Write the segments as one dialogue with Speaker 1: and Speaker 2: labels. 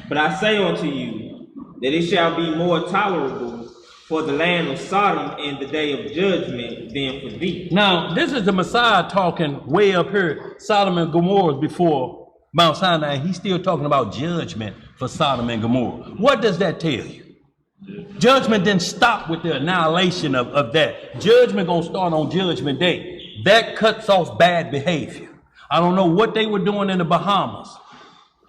Speaker 1: But I say unto you, that it shall be more tolerable for the land of Sodom in the day of judgment than for thee.
Speaker 2: Now, this is the Messiah talking way up here, Sodom and Gomorrah before Mount Sinai. He's still talking about judgment for Sodom and Gomorrah. What does that tell you? Judgment didn't stop with the annihilation of that. Judgment gonna start on Judgment Day. That cuts off bad behavior. I don't know what they were doing in the Bahamas,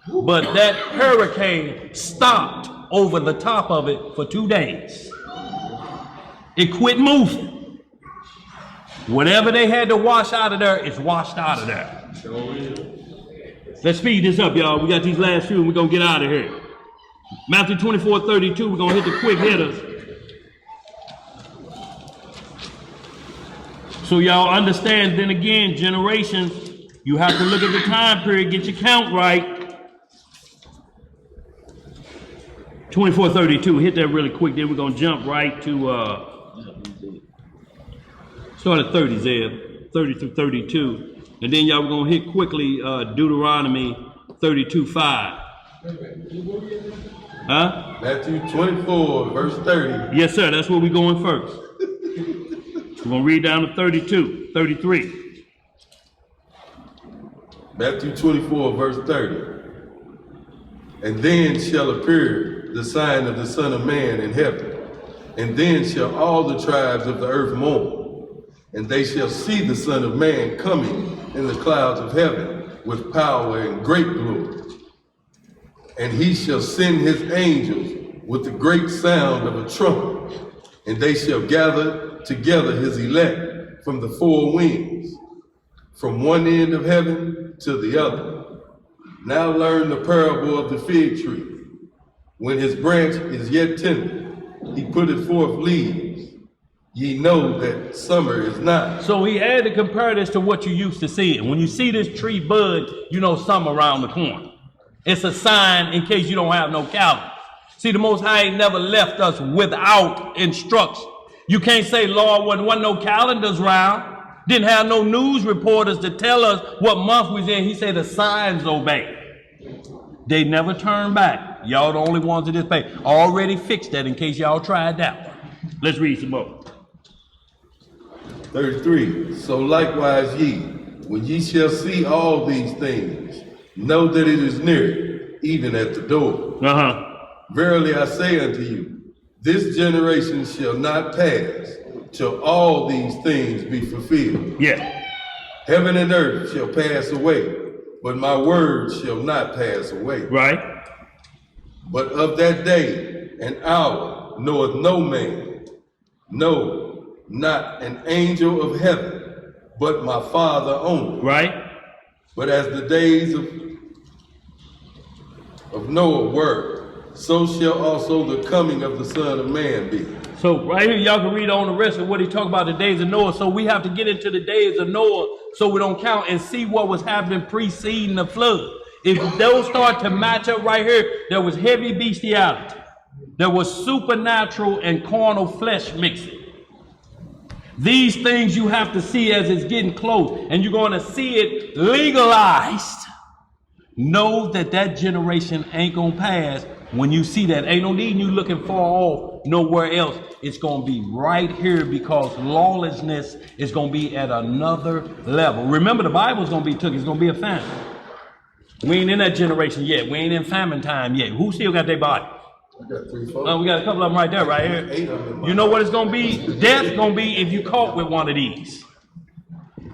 Speaker 2: but that hurricane stopped over the top of it for 2 days. It quit moving. Whatever they had to wash out of there, it's washed out of there. Let's speed this up, y'all. We got these last few and we're gonna get out of here. Matthew 24:32, we're gonna hit the quick hitters. So y'all understand, then again, generations, you have to look at the time period, get your count right. 24:32, hit that really quick, then we're gonna jump right to start at 30, Zeb, 30 through 32. And then y'all, we're gonna hit quickly Deuteronomy 32:5. Huh?
Speaker 3: Matthew 24, verse 30.
Speaker 2: Yes, sir, that's where we're going first. We're gonna read down to 32, 33.
Speaker 3: Matthew 24, verse 30. And then shall appear the sign of the Son of Man in heaven, and then shall all the tribes of the earth mourn, and they shall see the Son of Man coming in the clouds of heaven with power and great glory. And he shall send his angels with the great sound of a trumpet, and they shall gather together his elect from the four winds, from one end of heaven to the other. Now learn the parable of the fig tree. When his branch is yet tender, he putteth forth leaves. Ye know that summer is nigh.
Speaker 2: So he had to compare this to what you used to see. When you see this tree bud, you know summer around the corner. It's a sign in case you don't have no calendar. See, the Most High ain't never left us without instruction. You can't say, Lord, wasn't no calendars around, didn't have no news reporters to tell us what month we was in. He said the signs obey. They never turn back. Y'all the only ones that disobey. Already fixed that in case y'all tried that one. Let's read some more.
Speaker 3: 33. So likewise ye, when ye shall see all these things, know that it is near, even at the door. Verily I say unto you, this generation shall not pass till all these things be fulfilled.
Speaker 2: Yeah.
Speaker 3: Heaven and earth shall pass away, but my words shall not pass away.
Speaker 2: Right.
Speaker 3: But of that day and hour knoweth no man, no, not an angel of heaven, but my Father only.
Speaker 2: Right.
Speaker 3: But as the days of Noah were, so shall also the coming of the Son of Man be.
Speaker 2: So right here, y'all can read on the rest of what he talked about the days of Noah. So we have to get into the days of Noah so we don't count and see what was happening preceding the flood. If those start to match up right here, there was heavy bestiality. There was supernatural and carnal flesh mixing. These things you have to see as it's getting close, and you're going to see it legalized. Know that that generation ain't going to pass. When you see that, ain't no need you looking far off nowhere else. It's going to be right here because lawlessness is going to be at another level. Remember, the Bible's going to be took. It's going to be a famine. We ain't in that generation yet. We ain't in famine time yet. Who still got their body?
Speaker 3: I got 3, 4.
Speaker 2: We got a couple of them right there, right here.
Speaker 3: 8 of them.
Speaker 2: You know what it's going to be? Death's going to be if you caught with one of these.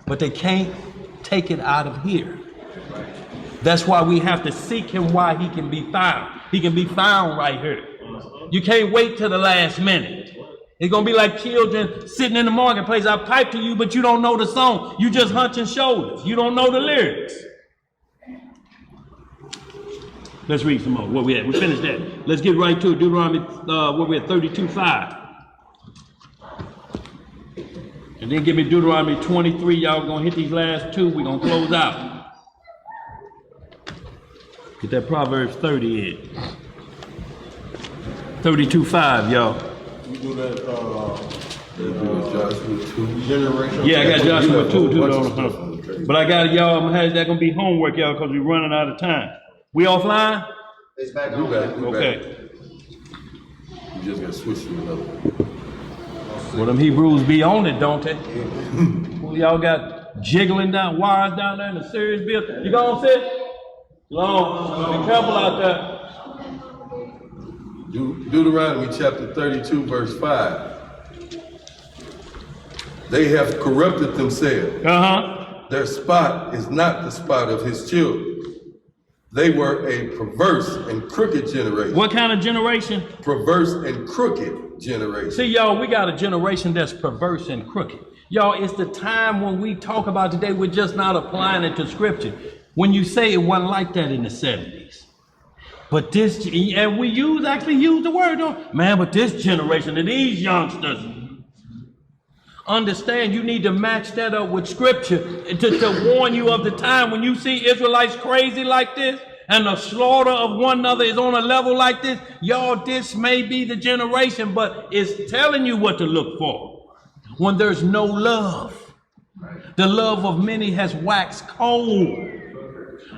Speaker 2: But they can't take it out of here. That's why we have to seek him while he can be found. He can be found right here. You can't wait till the last minute. It's going to be like children sitting in the marketplace. I pipe to you, but you don't know the song. You just hunching shoulders. You don't know the lyrics. Let's read some more. Where we at? We finished that. Let's get right to it. Deuteronomy, where we at? 32:5. And then give me Deuteronomy 23. Y'all going to hit these last two. We're going to close out. Get that Proverbs 30 in. 32:5, y'all.
Speaker 4: You do that,
Speaker 3: Joshua 2.
Speaker 4: generation.
Speaker 2: Yeah, I got Joshua 2 too. But I got it, y'all. That's going to be homework, y'all, because we're running out of time. We offline?
Speaker 4: It's back
Speaker 3: We
Speaker 4: on.
Speaker 3: back.
Speaker 2: Okay.
Speaker 3: You just got switched to another one.
Speaker 2: Well, them Hebrews be on it, don't they? Well, y'all got jiggling down wires down there in the serious bill. You gonna sit? Long. Be careful out there.
Speaker 3: Deuteronomy chapter 32, verse 5. They have corrupted themselves. Their spot is not the spot of his children. They were a perverse and crooked generation.
Speaker 2: What kind of generation?
Speaker 3: Perverse and crooked generation.
Speaker 2: See, y'all, we got a generation that's perverse and crooked. Y'all, it's the time when we talk about today, we're just not applying it to scripture. When you say it wasn't like that in the 70s. But this, and we actually use the word, man, but this generation and these youngsters, understand you need to match that up with scripture to warn you of the time when you see Israelites crazy like this and the slaughter of one another is on a level like this. Y'all, this may be the generation, but it's telling you what to look for. When there's no love, the love of many has waxed cold.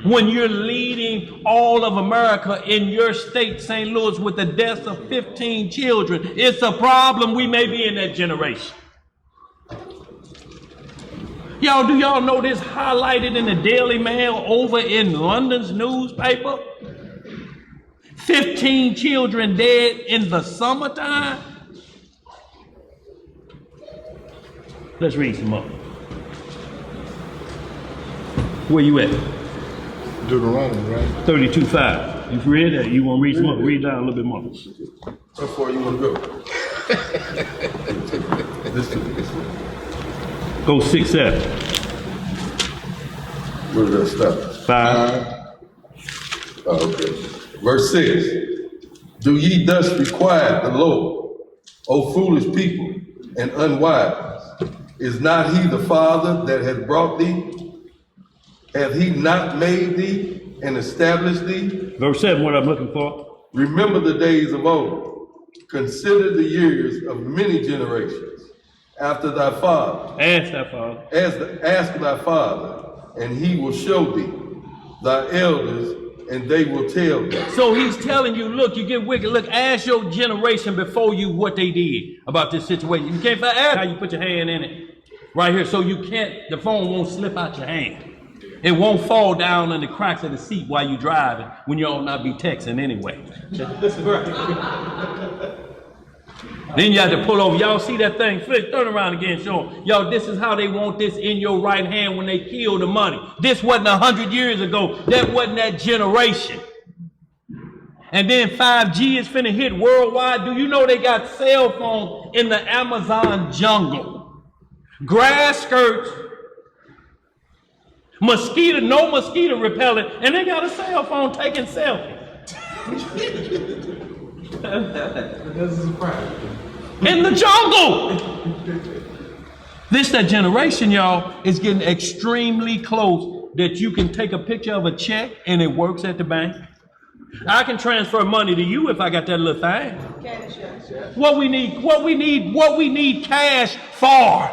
Speaker 2: When you're leading all of America in your state, St. Louis, with the deaths of 15 children, it's a problem. We may be in that generation. Y'all, do y'all know this highlighted in the Daily Mail over in London's newspaper? 15 children dead in the summertime? Let's read some more. Where you at?
Speaker 5: Deuteronomy, right?
Speaker 2: 32:5. You read that? You want to read some more? Read down a little bit more.
Speaker 3: How far you want to go?
Speaker 2: Go 6, 7.
Speaker 3: Where did that stop?
Speaker 2: 5.
Speaker 3: Oh, okay. Verse 6. Do ye thus require the Lord, O foolish people and unwise? Is not he the Father that hath brought thee? Hath he not made thee and established thee?
Speaker 2: Verse 7, what I'm looking for.
Speaker 3: Remember the days of old. Consider the years of many generations. After thy father.
Speaker 2: Ask thy father.
Speaker 3: Ask thy father, and he will show thee. Thy elders, and they will tell thee.
Speaker 2: So he's telling you, look, you get wicked. Look, ask your generation before you what they did about this situation. You can't ask how you put your hand in it. Right here, so you can't, the phone won't slip out your hand. It won't fall down in the cracks of the seat while you're driving when you ought not be texting anyway. That's right. Then you have to pull over. Y'all see that thing? Flip, turn around again, show them. Y'all, this is how they want this in your right hand when they kill the money. This wasn't 100 years ago. That wasn't that generation. And then 5G is finna hit worldwide. Do you know they got cell phones in the Amazon jungle? Grass skirts, mosquito, no mosquito repellent, and they got a cell phone taking selfies.
Speaker 4: This is a problem.
Speaker 2: In the jungle. That generation, y'all, is getting extremely close that you can take a picture of a check and it works at the bank. I can transfer money to you if I got that little thing.
Speaker 6: Cash, yeah.
Speaker 2: What we need cash for.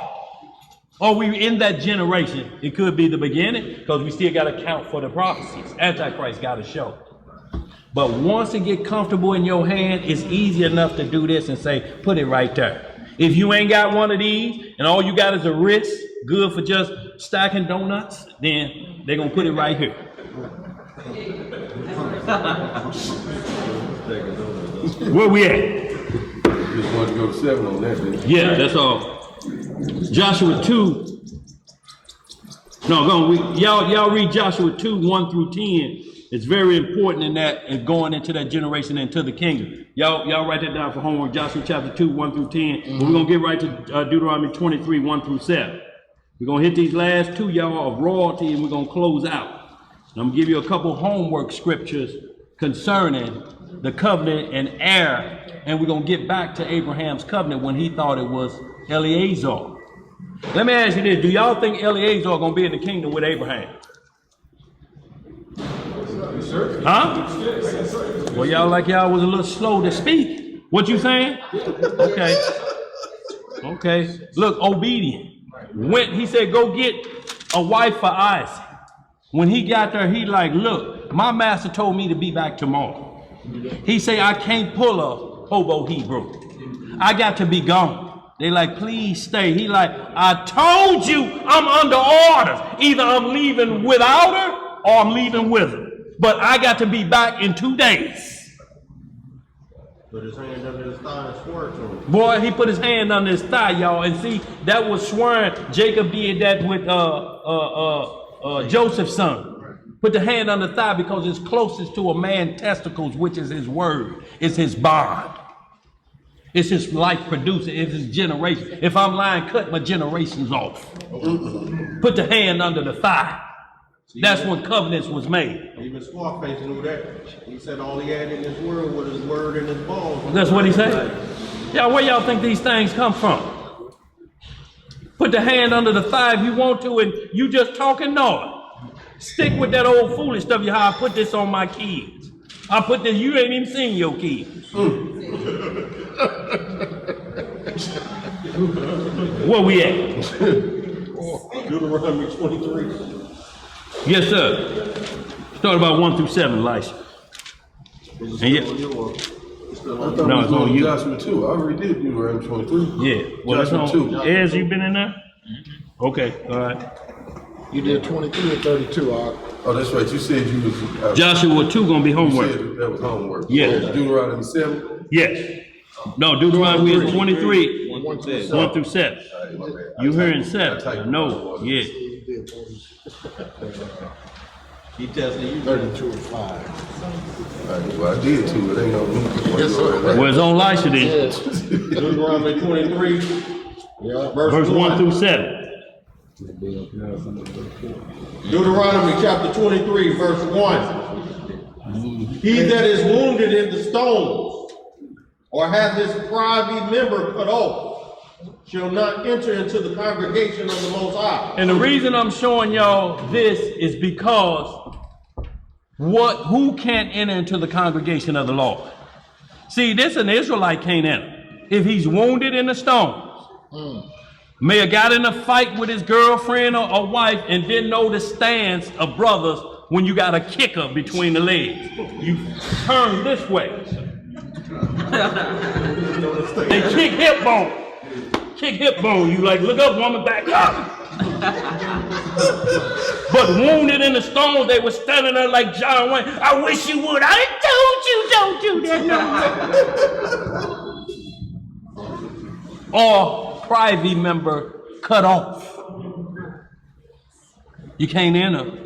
Speaker 2: Are we in that generation? It could be the beginning because we still got to count for the prophecies. Antichrist got to show. But once it get comfortable in your hand, it's easy enough to do this and say, put it right there. If you ain't got one of these and all you got is a wrist, good for just stacking donuts, then they're going to put it right here. Where we at?
Speaker 3: Just want to go to 7 on that, then.
Speaker 2: Yeah, that's all. Joshua 2. No, go on. Y'all read Joshua 2, 1 through 10. It's very important in that and going into that generation into the kingdom. Y'all write that down for homework. Joshua chapter 2, 1 through 10. But we're going to get right to Deuteronomy 23, 1 through 7. We're going to hit these last two, y'all, of royalty, and we're going to close out. And I'm going to give you a couple homework scriptures concerning the covenant and heir. And we're going to get back to Abraham's covenant when he thought it was Eleazar. Let me ask you this. Do y'all think Eleazar going to be in the kingdom with Abraham? Huh? Well, y'all like y'all was a little slow to speak. What you saying? Okay. Okay. Look, obedient. He said, go get a wife for Isaac. When he got there, he like, look, my master told me to be back tomorrow. He say, I can't pull a hobo Hebrew. I got to be gone. They like, please stay. He like, I told you I'm under orders. Either I'm leaving without her or I'm leaving with her. But I got to be back in 2 days.
Speaker 6: Put his hand under his thigh and swore to him.
Speaker 2: Boy, he put his hand under his thigh, y'all. And see, that was swearing. Jacob did that with Joseph's son. Put the hand on the thigh because it's closest to a man's testicles, which is his word. It's his bond. It's his life producer. It's his generation. If I'm lying, cut my generations off. Put the hand under the thigh. That's when covenants was made.
Speaker 6: Even Scarface knew that. He said all he had in this world was his word and his bones.
Speaker 2: That's what he said. Y'all, where y'all think these things come from? Put the hand under the thigh if you want to, and you just talking noise. Stick with that old foolish stuff. You how I put this on my kids. I put this. You ain't even seen your kids. Where we at?
Speaker 6: Deuteronomy 23.
Speaker 2: Yes, sir. Start about 1 through 7, Elisha.
Speaker 3: I thought
Speaker 2: No,
Speaker 3: it
Speaker 2: it's
Speaker 3: was
Speaker 2: on you.
Speaker 3: Joshua 2. I already did Deuteronomy 23.
Speaker 2: Yeah. Well, it's
Speaker 3: Joshua
Speaker 2: on.
Speaker 3: 2.
Speaker 2: Ez, you been in there? Okay. All right.
Speaker 5: You did 23 and 32,
Speaker 3: Oh, that's right. You said you was.
Speaker 2: Joshua 2 gonna be
Speaker 3: You
Speaker 2: homework.
Speaker 3: said that was homework.
Speaker 2: Yeah.
Speaker 3: So Deuteronomy 7.
Speaker 2: Yes. No, Deuteronomy is 23,
Speaker 1: 1 through 7.
Speaker 2: 1 through 7.
Speaker 3: All right, my bad.
Speaker 2: You hearing
Speaker 3: I
Speaker 2: 7?
Speaker 3: typed
Speaker 2: No. Yeah.
Speaker 6: He tells you
Speaker 5: 32 and 5.
Speaker 3: All right, well, I did too. It ain't on me.
Speaker 5: Yes, sir.
Speaker 2: Well, it's on Elisha then.
Speaker 6: Deuteronomy 23,
Speaker 2: Verse 1 through 7.
Speaker 6: Deuteronomy chapter 23, verse 1. He that is wounded in the stones, or hath his private member cut off, shall not enter into the congregation of the Most High.
Speaker 2: And the reason I'm showing y'all this is because who can't enter into the congregation of the Lord? See, this an Israelite can't enter. If he's wounded in the stones, may have got in a fight with his girlfriend or wife and didn't know the stance of brothers when you got a kicker between the legs. You turn this way. They kick hip bone. Kick hip bone. You like, look up, woman, back up. But wounded in the stones, they were standing there like John Wayne. I wish you would. I told you, don't do that. No. Or private member cut off. You can't enter,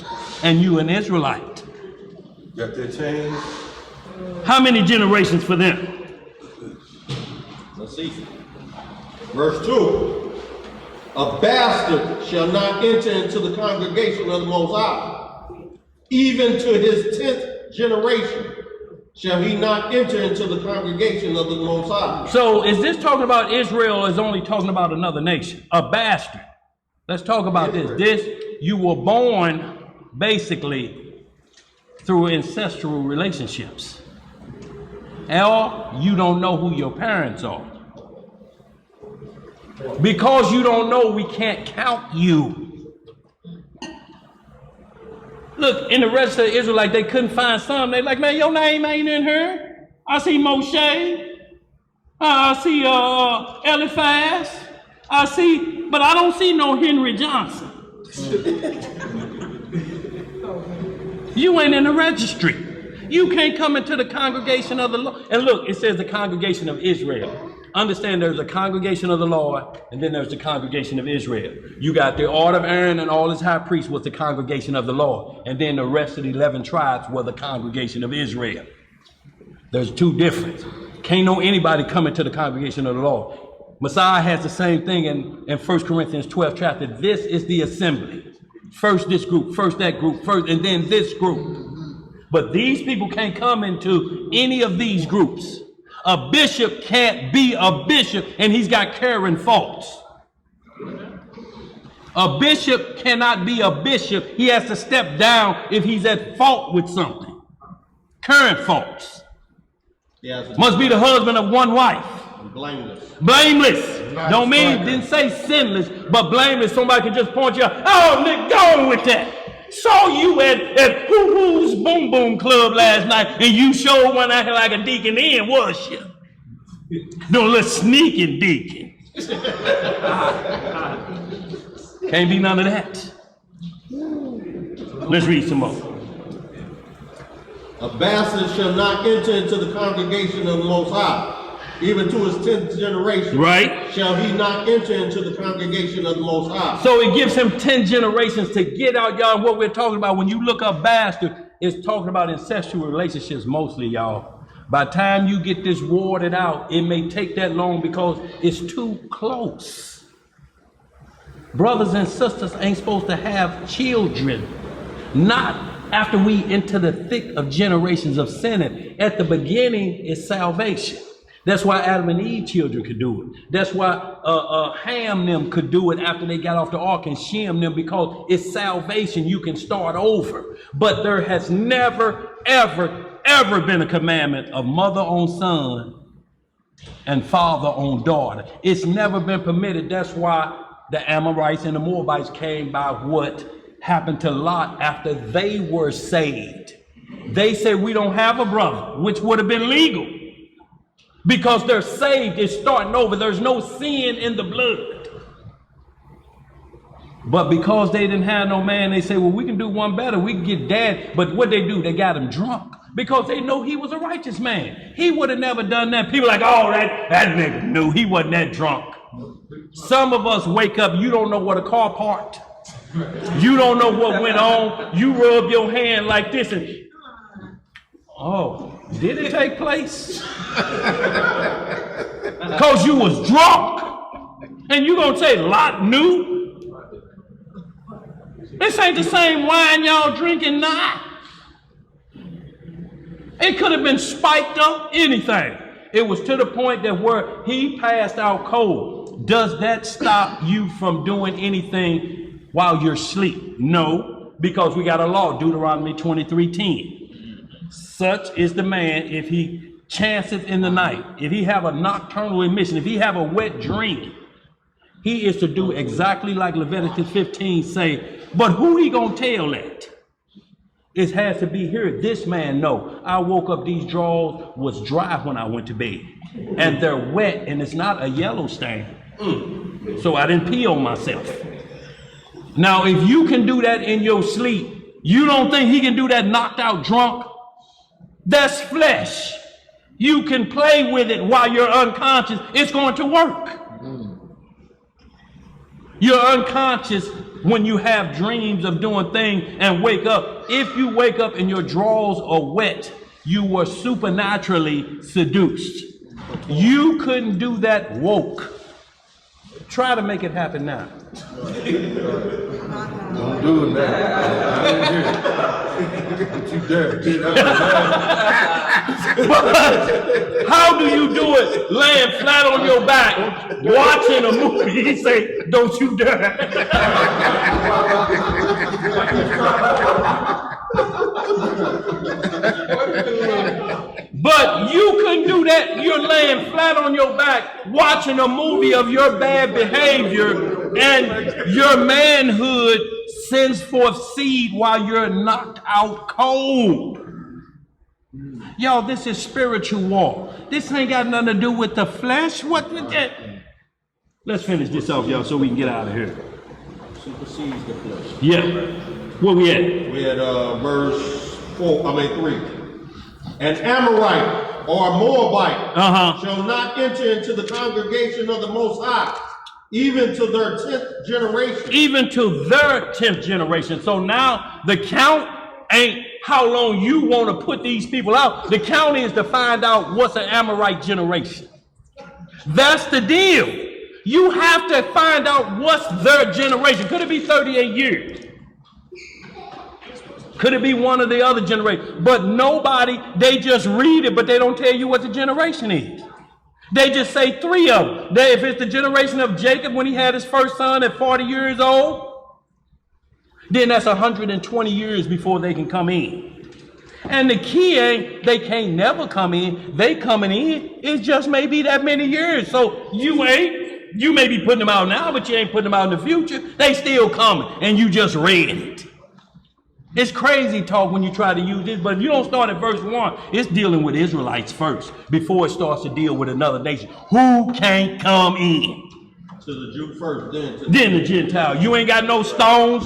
Speaker 2: and you an Israelite.
Speaker 3: Got that change?
Speaker 2: How many generations for them?
Speaker 6: Let's see. Verse 2. A bastard shall not enter into the congregation of the Most High. Even to his 10th generation shall he not enter into the congregation of the Most High.
Speaker 2: So is this talking about Israel, or is only talking about another nation? A bastard. Let's talk about this. You were born basically through ancestral relationships. Or you don't know who your parents are. Because you don't know, we can't count you. Look, in the rest of the Israelites, they couldn't find some. They like, man, your name ain't in here. I see Moshe. I see Eliphaz. I see, but I don't see no Henry Johnson. You ain't in the registry. You can't come into the congregation of the Lord. And look, it says the congregation of Israel. Understand there's a congregation of the Lord, and then there's the congregation of Israel. You got the order of Aaron and all his high priests was the congregation of the Lord. And then the rest of the 11 tribes were the congregation of Israel. There's two differences. Can't know anybody come into the congregation of the Lord. Messiah has the same thing in 1 Corinthians 12 chapter. This is the assembly. First this group, first that group, first, and then this group. But these people can't come into any of these groups. A bishop can't be a bishop and he's got current faults. A bishop cannot be a bishop. He has to step down if he's at fault with something. Current faults. Must be the husband of one wife.
Speaker 6: Blameless.
Speaker 2: Blameless. Don't mean, didn't say sinless, but blameless. Somebody can just point you out. Oh, Nick, go on with that. saw you at Hoo Hoo's Boom Boom Club last night, and you showed one out here like a deacon in, was you? No little sneaking deacon. Can't be none of that. Let's read some more.
Speaker 6: A bastard shall not enter into the congregation of the Most High, even to his 10th generation.
Speaker 2: Right.
Speaker 6: Shall he not enter into the congregation of the Most High.
Speaker 2: So it gives him 10 generations to get out, y'all. What we're talking about, when you look up bastard, it's talking about incestual relationships mostly, y'all. By the time you get this warded out, it may take that long because it's too close. Brothers and sisters ain't supposed to have children. Not after we into the thick of generations of sinning. At the beginning is salvation. That's why Adam and Eve children could do it. That's why Ham them could do it after they got off the ark, and Shem them, because it's salvation. You can start over. But there has never, ever been a commandment of mother on son and father on daughter. It's never been permitted. That's why the Amorites and the Moabites came by what happened to Lot after they were saved. They said, we don't have a brother, which would have been legal. Because they're saved, it's starting over. There's no sin in the blood. But because they didn't have no man, they say, well, we can do one better. We can get dad. But what they do, they got him drunk. Because they know he was a righteous man. He would have never done that. People are like, oh, that nigga knew he wasn't that drunk. Some of us wake up, you don't know what a car parked. You don't know what went on. You rub your hand like this and, oh, did it take place? Because you was drunk. And you gonna say Lot knew? This ain't the same wine y'all drinking now. It could have been spiked up, anything. It was to the point that where he passed out cold. Does that stop you from doing anything while you're asleep? No, because we got a law, Deuteronomy 23:10. Such is the man if he chanceth in the night, if he have a nocturnal emission, if he have a wet dream, he is to do exactly like Leviticus 15 say. But who he gonna tell that? It has to be here. This man know. I woke up, these drawers was dry when I went to bed. And they're wet, and it's not a yellow stain. So I didn't pee on myself. Now, if you can do that in your sleep, you don't think he can do that knocked out drunk? That's flesh. You can play with it while you're unconscious. It's going to work. You're unconscious when you have dreams of doing things and wake up. If you wake up and your drawers are wet, you were supernaturally seduced. You couldn't do that woke. Try to make it happen now.
Speaker 3: Don't do it now. I didn't hear it. Don't you dare.
Speaker 2: But how do you do it? Laying flat on your back, watching a movie. He say, don't you dare. But you couldn't do that. You're laying flat on your back, watching a movie of your bad behavior, and your manhood sends forth seed while you're knocked out cold. Y'all, this is spiritual war. This ain't got nothing to do with the flesh. What? Let's finish this off, y'all, so we can get out of here.
Speaker 6: Supersedes the flesh.
Speaker 2: Yeah. Where we at?
Speaker 6: We at verse 3. An Amorite or a Moabite shall not enter into the congregation of the Most High, even to their 10th generation.
Speaker 2: Even to their 10th generation. So now the count ain't how long you want to put these people out. The count is to find out what's an Amorite generation. That's the deal. You have to find out what's their generation. Could it be 38 years? Could it be one of the other generations? But nobody, they just read it, but they don't tell you what the generation is. They just say 3 of them. If it's the generation of Jacob when he had his first son at 40 years old, then that's 120 years before they can come in. And the key ain't they can't never come in. They coming in. It's just maybe that many years. So you may be putting them out now, but you ain't putting them out in the future. They still coming, and you just read it. It's crazy talk when you try to use this, but if you don't start at verse 1, it's dealing with Israelites first before it starts to deal with another nation. Who can't come in?
Speaker 6: To the Jew first,
Speaker 2: Then the Gentile. You ain't got no stones.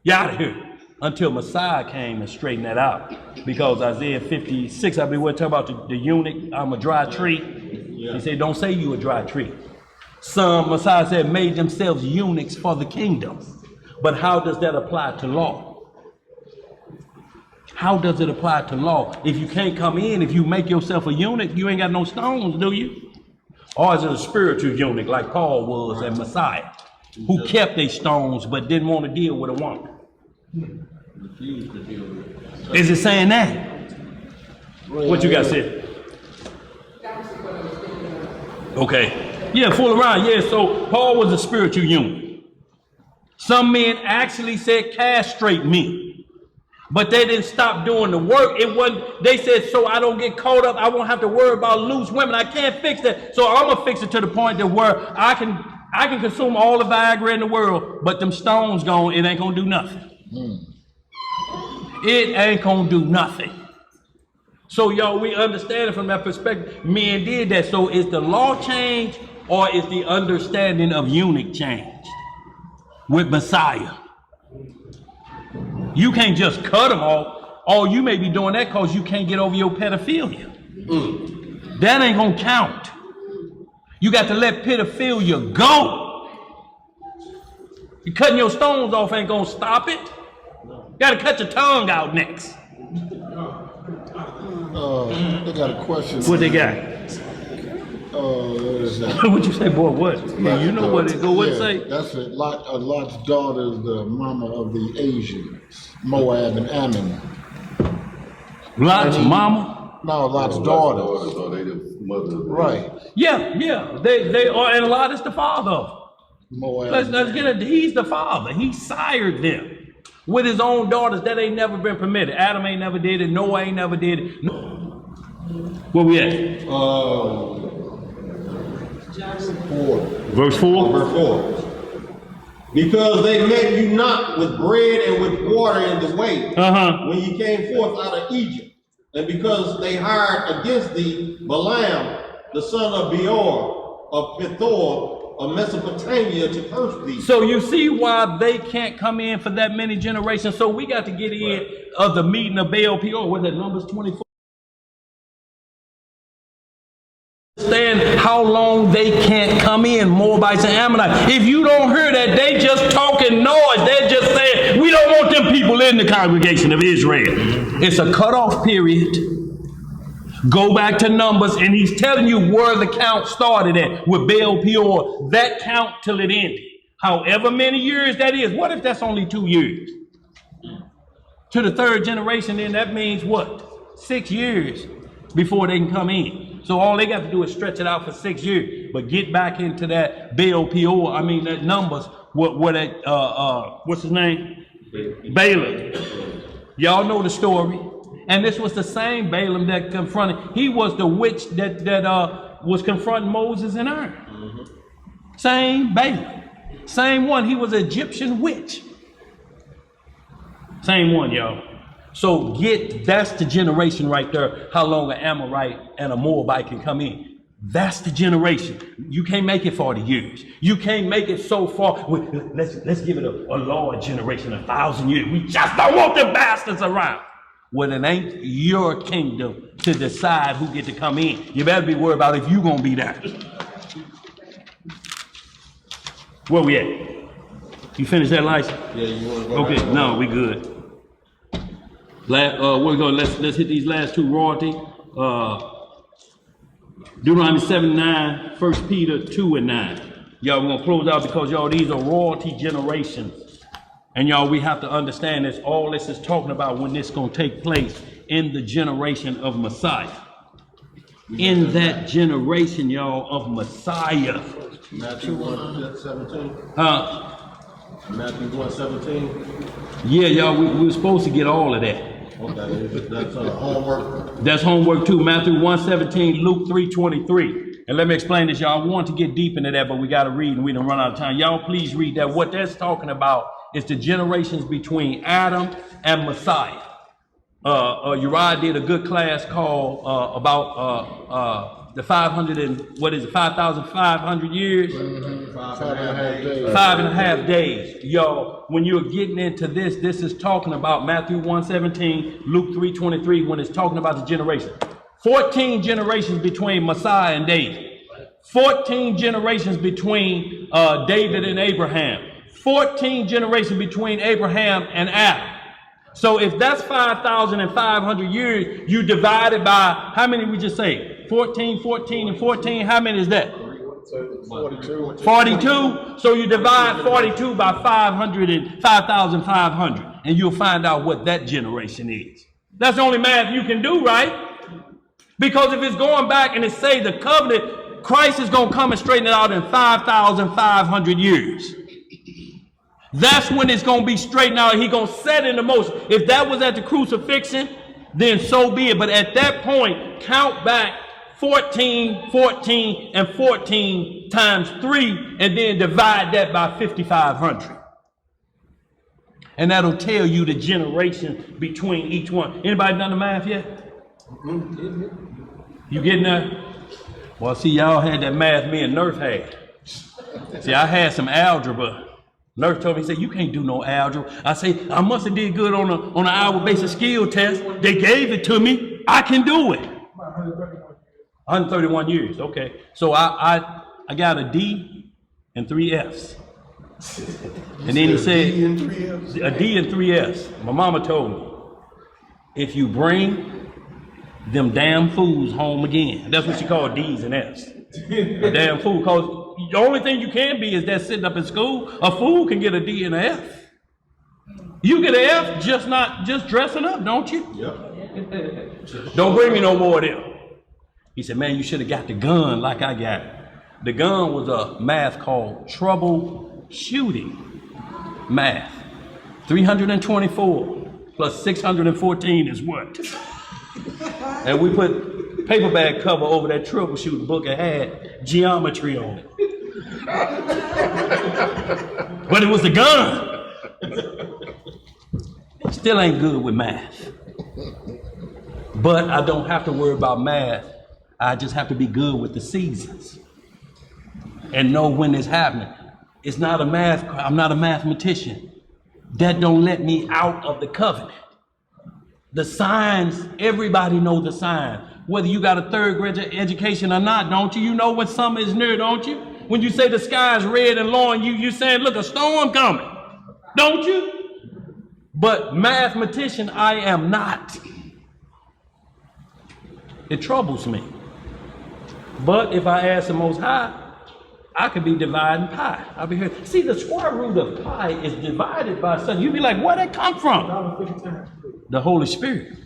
Speaker 2: You out of here. Until Messiah came and straightened that out. Because Isaiah 56, I mean, we're talking about the eunuch, I'm a dry tree.
Speaker 6: Yeah.
Speaker 2: He said, don't say you a dry tree. Some, Messiah said, made themselves eunuchs for the kingdom. But how does that apply to law? How does it apply to law? If you can't come in, if you make yourself a eunuch, you ain't got no stones, do you? Or is it a spiritual eunuch like Paul was and Messiah, who kept their stones but didn't want to deal with a woman?
Speaker 6: refused to deal with it.
Speaker 2: Is it saying that? What you got said? Okay. Yeah, fool around. Yeah, so Paul was a spiritual eunuch. Some men actually said, castrate me. But they didn't stop doing the work. It wasn't, they said, so I don't get caught up. I won't have to worry about loose women. I can't fix that. So I'm gonna fix it to the point that where I can consume all the Viagra in the world, but them stones gone, it ain't gonna do nothing. It ain't gonna do nothing. So y'all, we understand it from that perspective. Men did that. So is the law changed or is the understanding of eunuch changed with Messiah? You can't just cut them off. Or you may be doing that because you can't get over your pedophilia. That ain't gonna count. You got to let pedophilia go. You cutting your stones off ain't gonna stop it. You gotta cut your tongue out next.
Speaker 5: They got a question.
Speaker 2: What they got?
Speaker 5: What is that?
Speaker 2: What you say, boy? What? Yeah, you know what it go. What it say?
Speaker 5: That's it. Lot's daughter is the mama of the Asians, Moab and Ammon.
Speaker 2: Lot's mama?
Speaker 5: No, Lot's daughters.
Speaker 3: Oh, they the mother.
Speaker 5: Right.
Speaker 2: Yeah, yeah. They are, and Lot is the father of them.
Speaker 5: Moab.
Speaker 2: Let's get it. He's the father. He sired them with his own daughters. That ain't never been permitted. Adam ain't never did it. Noah ain't never did it. No. Where we at?
Speaker 6: 4.
Speaker 2: Verse 4.
Speaker 6: Verse 4. Because they met you not with bread and with water in the way, when you came forth out of Egypt, and because they hired against thee Balaam, the son of Beor, of Pethor, of Mesopotamia, to curse thee.
Speaker 2: So you see why they can't come in for that many generations. So we got to get in of the meeting of Baal Peor. Was that Numbers 24? Understand how long they can't come in, Moabites and Ammonites. If you don't hear that, they just talking noise. They're just saying, we don't want them people in the congregation of Israel. It's a cutoff period. Go back to Numbers, and he's telling you where the count started at with Baal Peor. That count till it ended. However many years that is. What if that's only 2 years? To the third generation, then that means what? 6 years before they can come in. So all they got to do is stretch it out for 6 years. But get back into that Baal Peor, that Numbers, what's his name? Balaam. Y'all know the story. And this was the same Balaam that confronted, he was the witch that was confronting Moses and Aaron. Same Balaam. Same one, he was an Egyptian witch. Same one, y'all. So that's the generation right there, how long an Amorite and a Moabite can come in. That's the generation. You can't make it 40 years. You can't make it so far. Let's give it a lower generation, 1,000 years. We just don't want them bastards around. Well, it ain't your kingdom to decide who get to come in. You better be worried about if you gonna be there. Where we at? You finished that license?
Speaker 6: Yeah, you want to go
Speaker 2: Okay,
Speaker 6: back?
Speaker 2: no, we good. We're going. Let's hit these last two royalty. Deuteronomy 7:9, 1 Peter 2:9. Y'all, we're gonna close out because y'all, these are royalty generations, and y'all, we have to understand this. All this is talking about when this gonna take place in the generation of Messiah. In that generation, y'all, of Messiah.
Speaker 6: Matthew 1:17. Matthew 1:17.
Speaker 2: Yeah, y'all, we were supposed to get all of that.
Speaker 6: Okay, that's homework.
Speaker 2: That's homework too. Matthew 1:17, Luke 3:23. And let me explain this, y'all. I want to get deep into that, but we got to read and we done run out of time. Y'all, please read that. What that's talking about It's the generations between Adam and Messiah. Uriah did a good class called about the 5,500 years?
Speaker 5: 5.5 days.
Speaker 2: 5.5 days. Yo, when you're getting into this, this is talking about Matthew 1:17, Luke 3:23, when it's talking about the generation. 14 generations between Messiah and David. 14 generations between David and Abraham. 14 generations between Abraham and Adam. So if that's 5,500 years, you divide it by, how many we just say? 14, 14, and 14, how many is that?
Speaker 5: 42.
Speaker 2: 42. So you divide 42 by 5,500, and you'll find out what that generation is. That's the only math you can do, right? Because if it's going back and it say the covenant, Christ is going to come and straighten it out in 5,500 years. That's when it's going to be straightened out. He's going to set in the motion. If that was at the crucifixion, then so be it. But at that point, count back 14, 14, and 14 times 3, and then divide that by 5,500. And that'll tell you the generation between each one. Anybody done the math yet? You getting that? Well, see, y'all had that math me and Nerf had. See, I had some algebra. Nerf told me, he said, you can't do no algebra. I say, I must have did good on an hour basic skill test. They gave it to me. I can do it. 131 years, okay. So I got a D and 3 Fs. And then he said, a D and 3 Fs. My mama told me, if you bring them damn fools home again. That's what she called D's and F's. A damn fool, because the only thing you can be is that sitting up in school. A fool can get a D and an F. You get an F just dressing up, don't you? Yep. Don't bring me no more of them. He said, man, you should have got the gun like I got it. The gun was a math called troubleshooting math. 324 plus 614 is what? And we put paper bag cover over that troubleshooting book and had geometry on it. But it was the gun. Still ain't good with math. But I don't have to worry about math. I just have to be good with the seasons and know when it's happening. It's not a math, I'm not a mathematician. That don't let me out of the covenant. The signs, everybody knows the sign. Whether you got a third grade education or not, don't you? You know when summer is near, don't you? When you say the sky is red and lowering, you saying, look, a storm coming. Don't you? But mathematician, I am not. It troubles me. But if I ask the Most High, I could be dividing pi. I'll be here. See, the square root of pi is divided by something. You'd be like, where'd that come from? The Holy Spirit.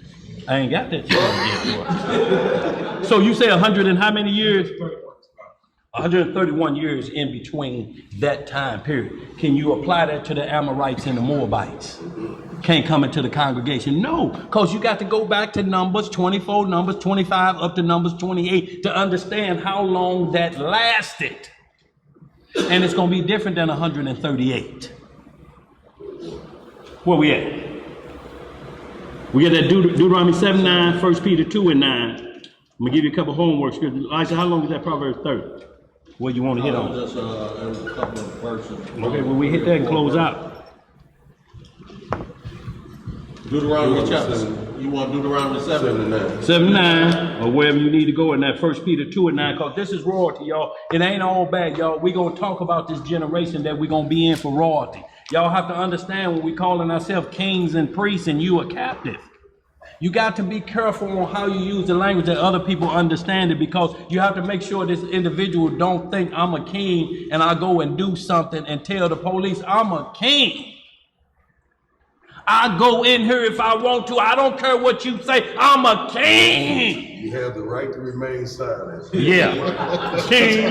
Speaker 2: I ain't got that yet. So you say 100 and how many years? 131 years in between that time period. Can you apply that to the Amorites and the Moabites? Can't come into the congregation. No, because you got to go back to Numbers 24, Numbers 25, up to Numbers 28 to understand how long that lasted. And it's going to be different than 138. Where we at? We got that Deuteronomy 7:9, 1 Peter 2:9. I'm going to give you a couple homework scriptures. Elijah, how long is that Proverbs 30? What you want to hit on?
Speaker 6: Just a couple of verses.
Speaker 2: Okay, well, we hit that and close out.
Speaker 6: Deuteronomy chapter. You want Deuteronomy 7:9?
Speaker 2: 7:9, or wherever you need to go in that 1 Peter 2:9, because this is royalty, y'all. It ain't all bad, y'all. We're going to talk about this generation that we're going to be in for royalty. Y'all have to understand when we're calling ourselves kings and priests and you are captive. You got to be careful on how you use the language that other people understand it, because you have to make sure this individual don't think I'm a king and I go and do something and tell the police I'm a king. I go in here if I want to. I don't care what you say. I'm a king.
Speaker 3: You have the right to remain silent.
Speaker 2: Yeah. King.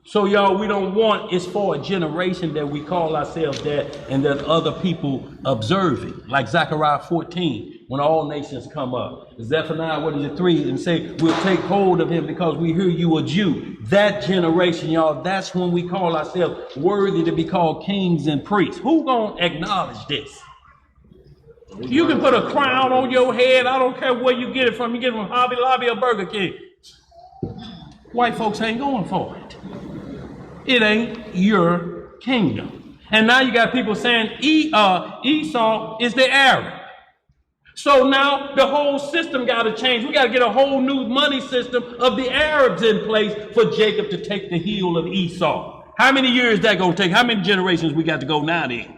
Speaker 2: So y'all, we don't want, it's for a generation that we call ourselves that and that other people observe it. Like Zechariah 14. when all nations come up. Zephaniah, what is it, 3, and say, we'll take hold of him because we hear you a Jew. That generation, y'all, that's when we call ourselves worthy to be called kings and priests. Who gonna acknowledge this? You can put a crown on your head. I don't care where you get it from. You get it from Hobby Lobby or Burger King. White folks ain't going for it. It ain't your kingdom. And now you got people saying Esau is the Arab. So now the whole system got to change. We got to get a whole new money system of the Arabs in place for Jacob to take the heel of Esau. How many years that going to take? How many generations we got to go now then?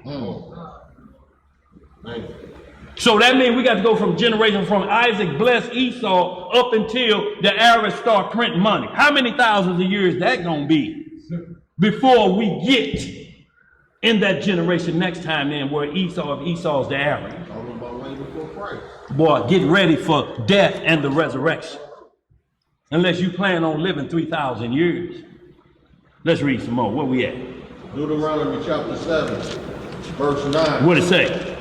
Speaker 2: So that means we got to go from Isaac bless Esau up until the Arabs start printing money. How many thousands of years that going to be before we get in that generation next time then where Esau's the Arab? Boy, get ready for death and the resurrection. Unless you plan on living 3,000 years. Let's read some more. Where we at?
Speaker 6: Deuteronomy chapter 7, verse 9.
Speaker 2: What it say?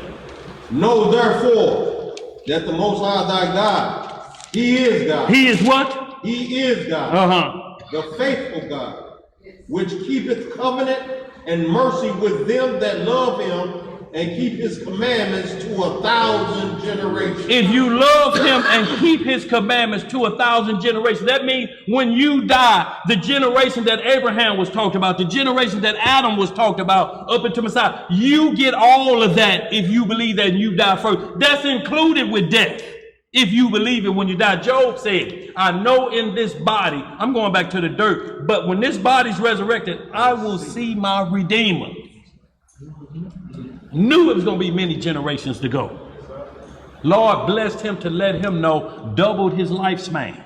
Speaker 6: Know therefore that the Most High thy God, he is God.
Speaker 2: He is what?
Speaker 6: He is God. The faithful God, which keepeth covenant and mercy with them that love him and keep his commandments to 1,000 generations.
Speaker 2: If you love him and keep his commandments to 1,000 generations, that means when you die, the generation that Abraham was talked about, the generation that Adam was talked about up into Messiah, you get all of that if you believe that and you die first. That's included with death. If you believe it when you die. Job said, I know in this body, I'm going back to the dirt, but when this body's resurrected, I will see my Redeemer. Knew it was going to be many generations to go. Lord blessed him to let him know, doubled his lifespan,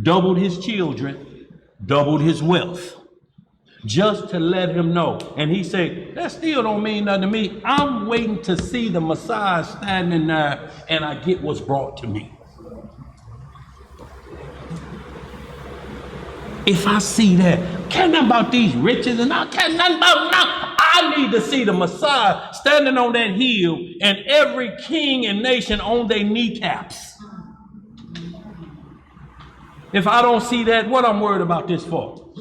Speaker 2: doubled his children, doubled his wealth, just to let him know. And he said, that still don't mean nothing to me. I'm waiting to see the Messiah standing there and I get what's brought to me. If I see that, care nothing about these riches and I care nothing about nothing. I need to see the Messiah standing on that hill and every king and nation on their kneecaps. If I don't see that, what I'm worried about this for?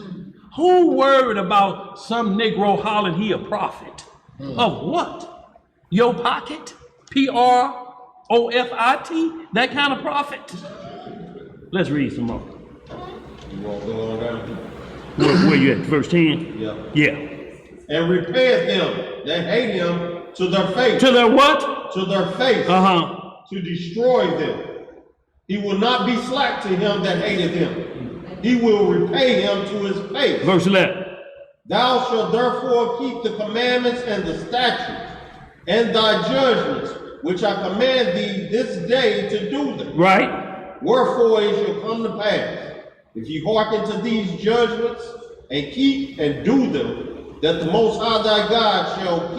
Speaker 2: Who worried about some Negro hollering he a prophet? Of what? Your pocket? Profit? That kind of prophet? Let's read some more.
Speaker 6: You want to go on down?
Speaker 2: Where you at? Verse 10? Yeah.
Speaker 6: And repayeth them that hate him to their face.
Speaker 2: To their what?
Speaker 6: To their face. To destroy them. He will not be slack to him that hateth him. He will repay him to his face.
Speaker 2: Verse 11.
Speaker 6: Thou shalt therefore keep the commandments and the statutes and thy judgments, which I command thee this day to do them.
Speaker 2: Right.
Speaker 6: Wherefore it shall come to pass, if ye hearken to these judgments and keep and do them, that the Most High thy God shall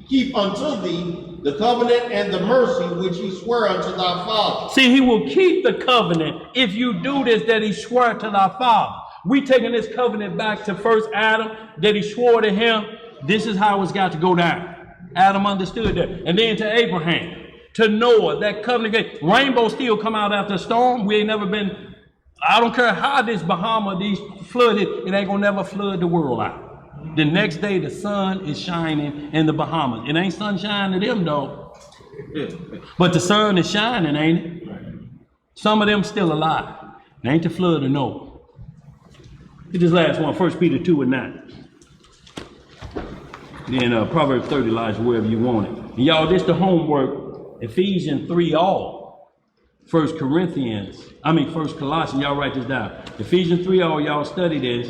Speaker 6: keep unto thee the covenant and the mercy which he sware unto thy father.
Speaker 2: See, he will keep the covenant if you do this that he swore to thy father. We taking this covenant back to first Adam that he swore to him. This is how it's got to go down. Adam understood that. And then to Abraham, to Noah, that covenant. Rainbow still come out after a storm. We ain't never been, I don't care how this Bahama, these flooded, it ain't gonna never flood the world out. The next day, the sun is shining in the Bahamas. It ain't sunshine to them, though. But the sun is shining, ain't it? Some of them still alive. It ain't the flood of Noah. Get this last one, 1 Peter 2:9. Then Proverbs 30 lies wherever you want it. And y'all, this the homework. Ephesians 3 all. 1 Colossians, y'all write this down. Ephesians 3 all, y'all study this.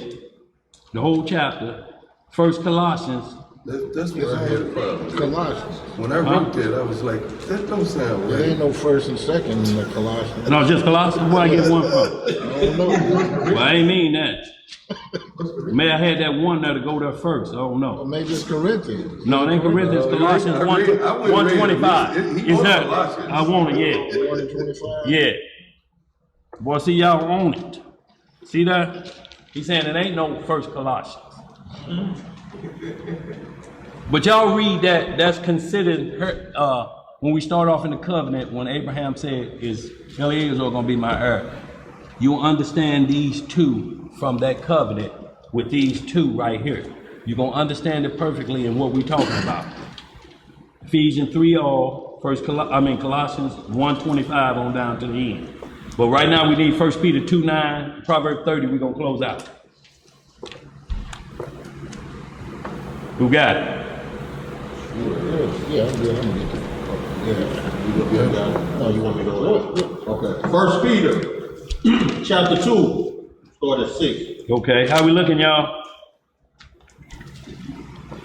Speaker 2: The whole chapter. 1 Colossians.
Speaker 3: That's where I had a problem.
Speaker 5: Colossians.
Speaker 3: When I wrote that, I was like, that don't sound right.
Speaker 5: There ain't no first and second in the Colossians.
Speaker 2: No, just Colossians? Where I get one from?
Speaker 5: I don't know.
Speaker 2: Well, I ain't mean that. May I had that one there to go there first. I don't know.
Speaker 5: Or maybe it's Corinthians.
Speaker 2: No, it ain't Corinthians. Colossians 1:25. Is that? I want it, yeah.
Speaker 5: 1:25?
Speaker 2: Yeah. Boy, see, y'all own it. See that? He's saying it ain't no first Colossians. But y'all read that, that's considered when we start off in the covenant, when Abraham said, is Eliezer going to be my heir? You'll understand these two from that covenant with these two right here. You're going to understand it perfectly in what we're talking about. Ephesians 3 all, Colossians 1:25 on down to the end. But right now we need 1 Peter 2:9, Proverbs 30, we're going to close out. Who got it?
Speaker 5: Yeah, I'm good.
Speaker 6: No, you want me to go ahead? Okay. 1 Peter chapter 2, start at 6.
Speaker 2: Okay, how we looking, y'all?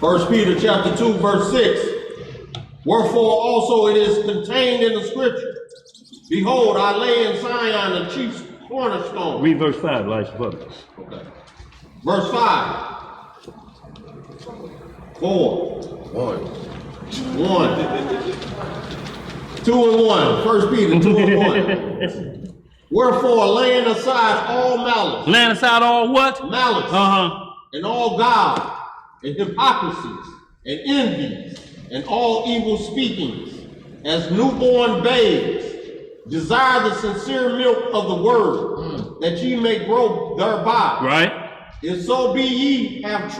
Speaker 6: 1 Peter chapter 2, verse 6. Wherefore also it is contained in the scripture, behold, I lay in Zion a chief cornerstone.
Speaker 2: Read verse 5, Elijah.
Speaker 6: Okay. Verse 5. 4. 1. 2 and 1. 1 Peter 2 and 1. Wherefore, laying aside all malice.
Speaker 2: Laying aside all what?
Speaker 6: Malice. And all guile, and hypocrisies, and envies, and all evil speakings, as newborn babes, desire the sincere milk of the word, that ye may grow thereby.
Speaker 2: Right.
Speaker 6: If so be ye have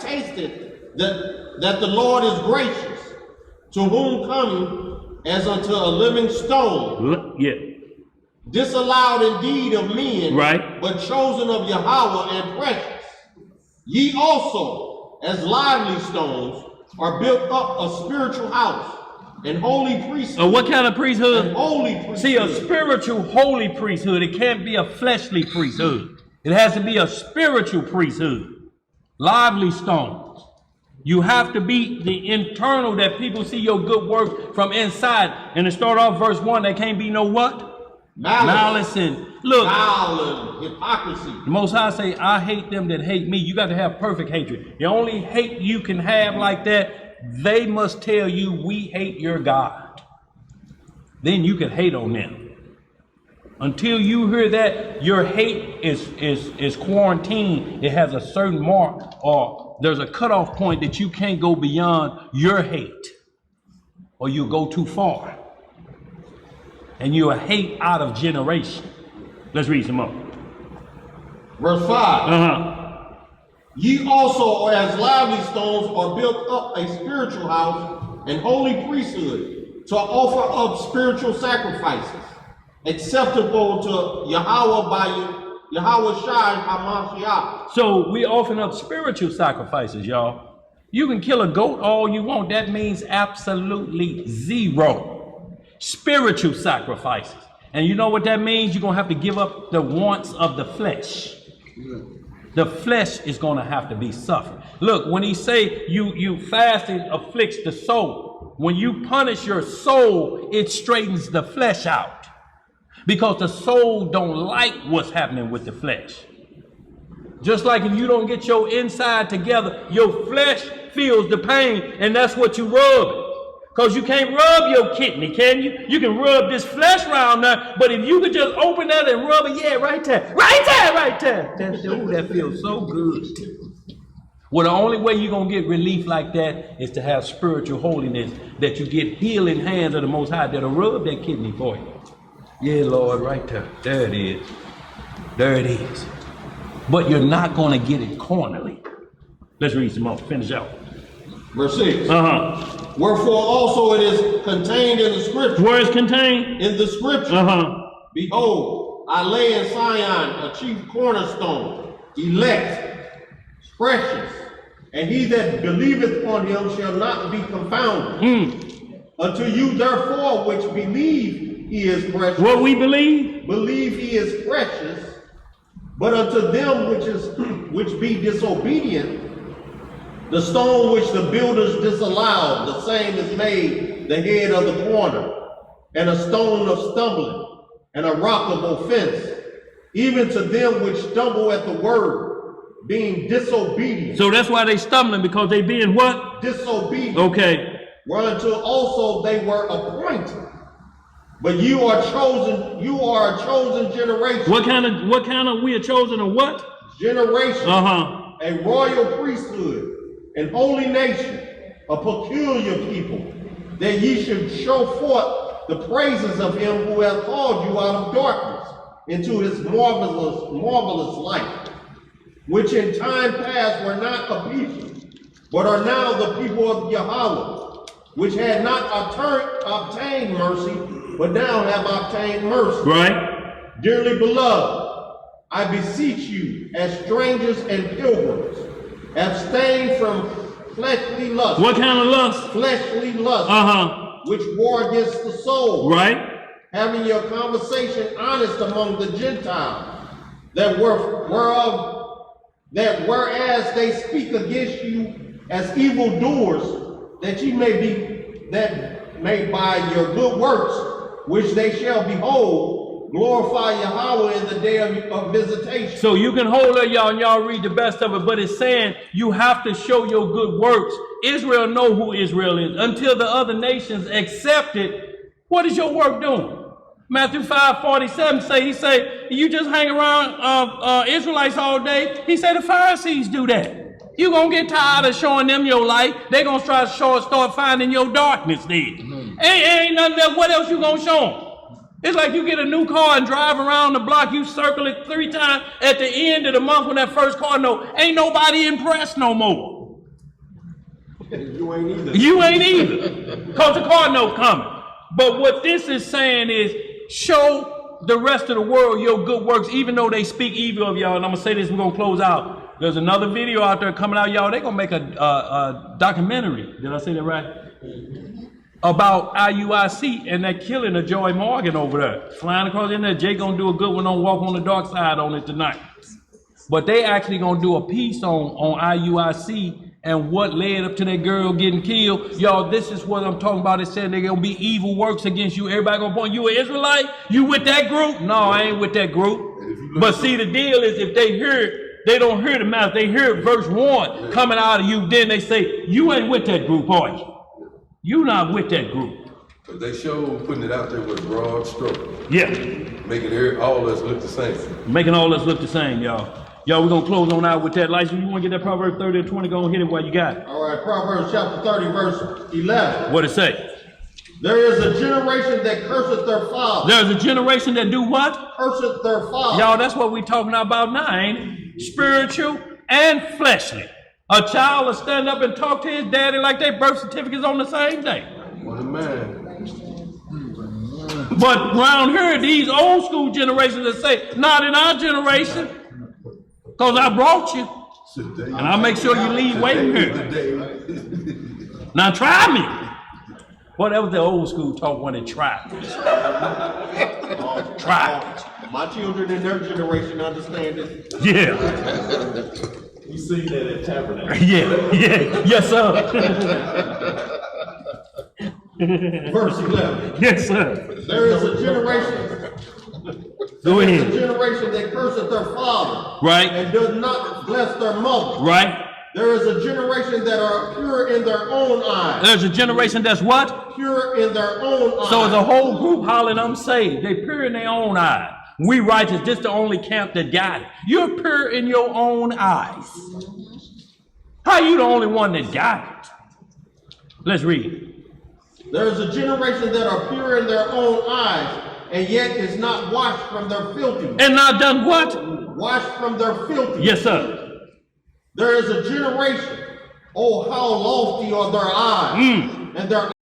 Speaker 6: tasted that the Lord is gracious, to whom coming as unto a living stone, disallowed indeed of men,
Speaker 2: right,
Speaker 6: but chosen of Yahweh and precious. Ye also, as lively stones, are built up a spiritual house, and holy priesthood.
Speaker 2: What kind of priesthood?
Speaker 6: And holy priesthood.
Speaker 2: See, a spiritual holy priesthood. It can't be a fleshly priesthood. It has to be a spiritual priesthood. Lively stones. You have to be the internal, that people see your good work from inside. And to start off verse 1, there can't be no what? Malice and look.
Speaker 6: Foul and hypocrisy.
Speaker 2: The Most High say, I hate them that hate me. You got to have perfect hatred. The only hate you can have like that, they must tell you, we hate your God. Then you can hate on them. Until you hear that, your hate is quarantined. It has a certain mark, or there's a cutoff point that you can't go beyond your hate, or you go too far. And you'll hate out of generation. Let's read some more.
Speaker 6: Verse 5. Ye also, as lively stones, are built up a spiritual house and holy priesthood, to offer up spiritual sacrifices, acceptable to Yahweh by Yahweh Shai HaMashiach.
Speaker 2: So we offering up spiritual sacrifices, y'all. You can kill a goat all you want. That means absolutely zero. Spiritual sacrifices. And you know what that means? You're going to have to give up the wants of the flesh. The flesh is going to have to be suffered. Look, when he say you fasting afflicts the soul. When you punish your soul, it straightens the flesh out. Because the soul don't like what's happening with the flesh. Just like if you don't get your inside together, your flesh feels the pain, and that's what you rub. Because you can't rub your kidney, can you? You can rub this flesh around there, but if you could just open that and rub it, yeah, right there. That feels so good. Well, the only way you're going to get relief like that is to have spiritual holiness, that you get healing hands of the Most High that'll rub that kidney for you. Yeah, Lord, right there. There it is. There it is. But you're not going to get it cornerly. Let's read some more. Finish out.
Speaker 6: Verse 6. Wherefore also it is contained in the scripture.
Speaker 2: Where is contained?
Speaker 6: In the scripture. Behold, I lay in Zion a chief cornerstone, elect, precious, and he that believeth on him shall not be confounded. Unto you therefore which believe he is precious.
Speaker 2: What we believe?
Speaker 6: Believe he is precious. But unto them which be disobedient, the stone which the builders disallowed, the same is made the head of the corner, and a stone of stumbling, and a rock of offense, even to them which stumble at the word, being disobedient.
Speaker 2: So that's why they stumbling, because they being what?
Speaker 6: Disobedient.
Speaker 2: Okay.
Speaker 6: Whereunto also they were appointed. But you are a chosen generation.
Speaker 2: What kind of we are chosen of what?
Speaker 6: Generation. A royal priesthood, an holy nation, a peculiar people, that ye should show forth the praises of him who hath called you out of darkness into his marvelous light, which in time past were not a people, but are now the people of Yahweh, which had not obtained mercy, but now have obtained mercy.
Speaker 2: Right?
Speaker 6: Dearly beloved, I beseech you, as strangers and pilgrims, abstain from fleshly lust.
Speaker 2: What kind of lust?
Speaker 6: Fleshly lust, which war against the soul.
Speaker 2: Right?
Speaker 6: Having your conversation honest among the Gentiles, that whereas they speak against you as evildoers, that may by your good works, which they shall behold, glorify Yahweh in the day of visitation.
Speaker 2: So you can hold it, y'all, and y'all read the best of it, but it's saying you have to show your good works. Israel know who Israel is. Until the other nations accept it, what is your work doing? Matthew 5:47 he say, you just hang around Israelites all day. He said the Pharisees do that. You gonna get tired of showing them your light. They gonna try to start finding your darkness then. Ain't nothing there. What else you gonna show them? It's like you get a new car and drive around the block, you circle it 3 times. At the end of the month when that first car ain't nobody impressed no more.
Speaker 6: You ain't either.
Speaker 2: You ain't either. Because the car note coming. But what this is saying is, show the rest of the world your good works, even though they speak evil of y'all. And I'm going to say this, we're going to close out. There's another video out there coming out, y'all. They're going to make a documentary. Did I say that right? About IUIC and that killing of Joy Morgan over there. Flying across in there. Jay going to do a good one on Walk on the Dark Side on it tonight. But they actually going to do a piece on IUIC and what led up to that girl getting killed. Y'all, this is what I'm talking about. It said they're gonna be evil works against you. Everybody gonna point, you an Israelite? You with that group? No, I ain't with that group. But see, the deal is if they hear, they don't hear the math. They hear verse 1 coming out of you, then they say, you ain't with that group, are you? You not with that group.
Speaker 3: But they show putting it out there with a broad stroke.
Speaker 2: Yeah.
Speaker 3: Making all of us look the same.
Speaker 2: Making all of us look the same, y'all. Y'all, we're going to close on out with that. License, you want to get that Proverbs 30 and 20, go and hit it while you got it.
Speaker 6: All right, Proverbs chapter 30, verse 11.
Speaker 2: What it say?
Speaker 6: There is a generation that curseth their father.
Speaker 2: There's a generation that do what?
Speaker 6: Curseth their father.
Speaker 2: Y'all, that's what we talking about now, ain't it? Spiritual and fleshly. A child will stand up and talk to his daddy like their birth certificates on the same day.
Speaker 3: What a man.
Speaker 2: But around here, these old school generations that say, not in our generation. Because I brought you, and I'll make sure you leave waiting here. Now try me. Well, that was the old school talk when they tried. Try.
Speaker 6: My children in their generation understand it.
Speaker 2: Yeah.
Speaker 4: You see that at Tabernacle.
Speaker 2: Yeah. Yes, sir.
Speaker 6: Verse 11.
Speaker 2: Yes, sir.
Speaker 6: There is a generation.
Speaker 2: Go
Speaker 6: There is
Speaker 2: ahead.
Speaker 6: a generation that curseth their father.
Speaker 2: Right.
Speaker 6: And does not bless their mother.
Speaker 2: Right.
Speaker 6: There is a generation that are pure in their own eyes.
Speaker 2: There's a generation that's what?
Speaker 6: Pure in their own eyes.
Speaker 2: So as a whole group hollering, I'm saved. They pure in their own eyes. We righteous, this the only camp that got it. You're pure in your own eyes. How you the only one that got it? Let's read.
Speaker 6: There is a generation that are pure in their own eyes, and yet is not washed from their filthiness.
Speaker 2: And not done what?
Speaker 6: Washed from their filthiness.
Speaker 2: Yes, sir.
Speaker 6: There is a generation, oh, how lofty are their eyes, and their